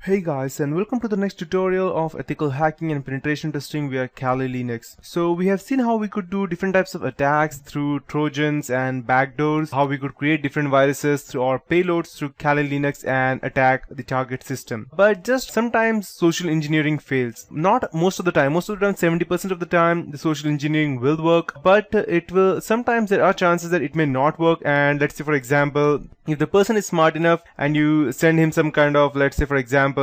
Hey guys, and welcome to the next tutorial of ethical hacking and penetration testing via Kali Linux. So we have seen how we could do different types of attacks through trojans and backdoors, how we could create different viruses through our payloads through Kali Linux and attack the target system. But just sometimes social engineering fails. Not most of the time. Most of the time, 70% of the time, the social engineering will work, but it will sometimes there are chances that it may not work. And let's say, for example, if the person is smart enough and you send him some kind of, let's say for example,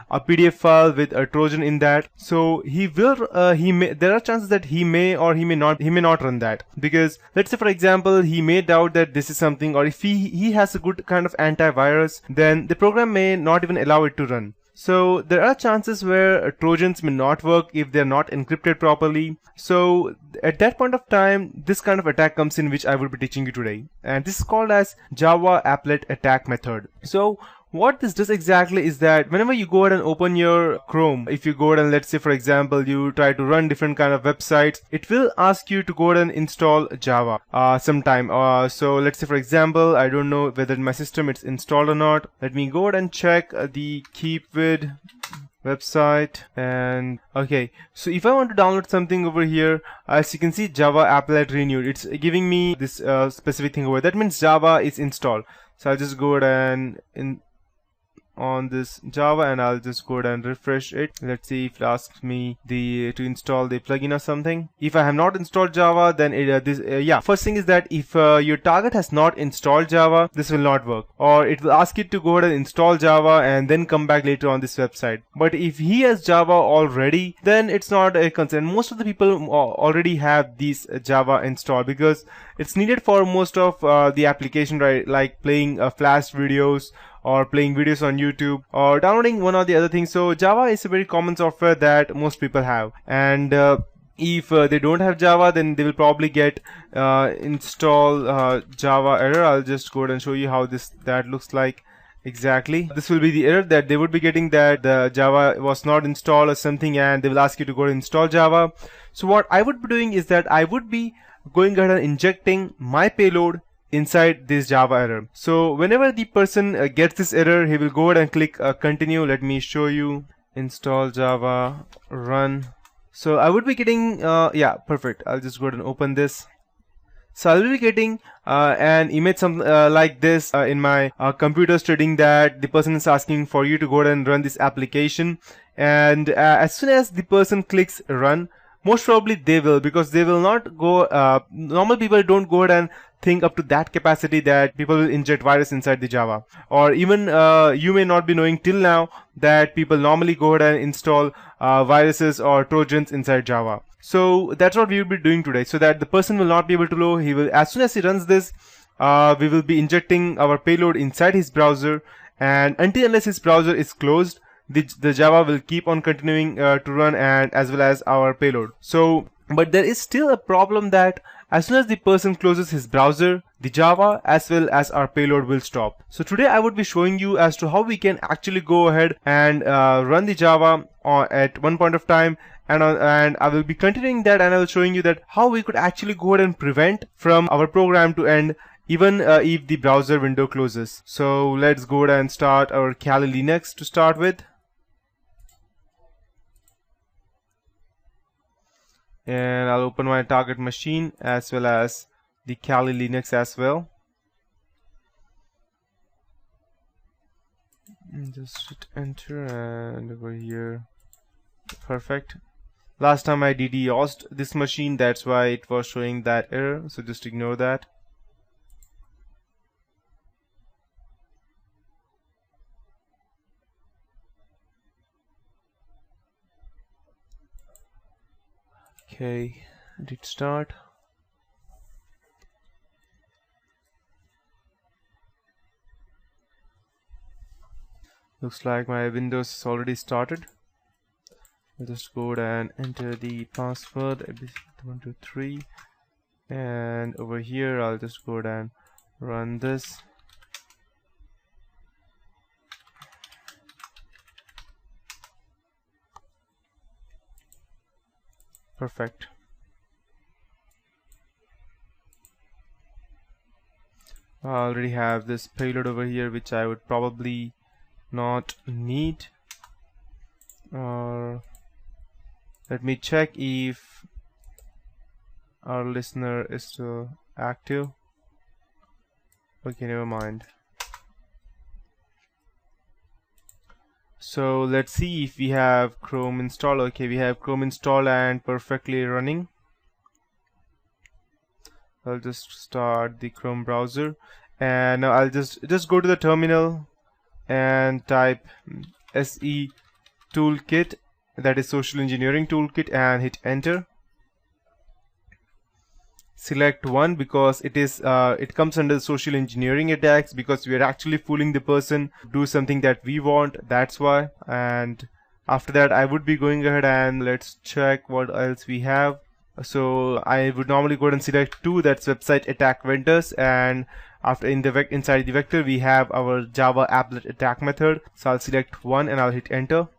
a PDF file with a Trojan in that, so there are chances that he may or he may not run that, because let's say for example he may doubt that this is something, or if he has a good kind of antivirus, then the program may not even allow it to run. So there are chances where Trojans may not work if they're not encrypted properly. So at that point of time, this kind of attack comes in, which I will be teaching you today. And this is called as Java Applet attack method. So what this does exactly is that whenever you go ahead and open your Chrome, if you go ahead and let's say for example you try to run different kind of websites, it will ask you to go ahead and install Java sometime. So let's say for example, I don't know whether in my system it's installed or not. Let me go ahead and check the keepwid website. And okay, so if I want to download something over here, as you can see, Java Applet renewed, it's giving me this specific thing over. That means Java is installed. So I'll just go ahead and on this Java, and I'll just go ahead and refresh it. Let's see if it asks me to install the plugin or something. If I have not installed Java, then first thing is that if your target has not installed Java, this will not work, or it will ask you to go ahead and install Java and then come back later on this website. But if he has Java already, then it's not a concern. Most of the people already have these Java installed, because it's needed for most of the application, right? Like playing Flash videos, or playing videos on YouTube, or downloading one or the other thing. So Java is a very common software that most people have. And if they don't have Java, then they will probably get install Java error. I'll just go ahead and show you how that looks like. Exactly, this will be the error that they would be getting, that the Java was not installed or something, and they will ask you to go and install Java. So what I would be doing is that I would be going ahead and injecting my payload inside this Java error. So whenever the person gets this error, he will go ahead and click continue. Let me show you. Install Java, run. So I would be getting yeah, perfect. I'll just go ahead and open this. So I'll be getting an image like this in my computer, stating that the person is asking for you to go ahead and run this application. And as soon as the person clicks run, most probably they will, because they will not go, normal people don't go ahead and think up to that capacity that people will inject virus inside the Java. Or even you may not be knowing till now that people normally go ahead and install viruses or Trojans inside Java. So that's what we will be doing today, so that the person will not be able to know. He will, as soon as he runs this, we will be injecting our payload inside his browser, and unless his browser is closed, the Java will keep on continuing to run, and as well as our payload. So, but there is still a problem that as soon as the person closes his browser, the Java as well as our payload will stop. So today I would be showing you as to how we can actually go ahead and run the Java at one point of time, and I will be continuing that, and I will showing you that how we could actually go ahead and prevent from our program to end even if the browser window closes. So let's go ahead and start our Kali Linux to start with. And I'll open my target machine as well as the Kali Linux as well. Just hit enter, and over here, perfect. Last time I DDoSed this machine, that's why it was showing that error, so just ignore that. Okay, did start. Looks like my Windows is already started. I'll just go and enter the password ABC123, and over here I'll just go and run this. Perfect. I already have this payload over here, which I would probably not need. or let me check if our listener is still active. Okay, never mind. So let's see if we have Chrome installed. Okay, we have Chrome installed and perfectly running. I'll just start the Chrome browser, and now I'll just go to the terminal and type SE toolkit, that is social engineering toolkit, and hit enter. Select one because it comes under social engineering attacks, because we are actually fooling the person to do something that we want, that's why. And after that I would be going ahead and let's check what else we have. So I would normally go ahead and select two, that's website attack vendors, and after inside the vector we have our Java applet attack method. So I'll select one and I'll hit enter,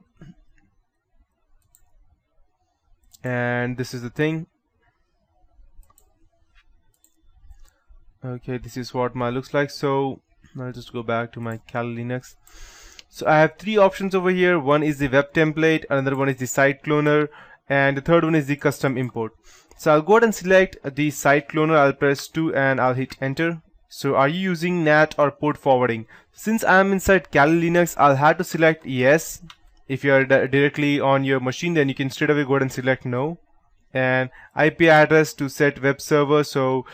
and this is the thing. Okay, this is what my looks like. So I'll just go back to my Kali Linux. So I have three options over here. One is the web template, another one is the site cloner, and the third one is the custom import. So I'll go ahead and select the site cloner. I'll press 2 and I'll hit enter. So are you using NAT or port forwarding? Since I'm inside Kali Linux, I'll have to select yes. If you are directly on your machine, then you can straight away go ahead and select no. And IP address to set web server. So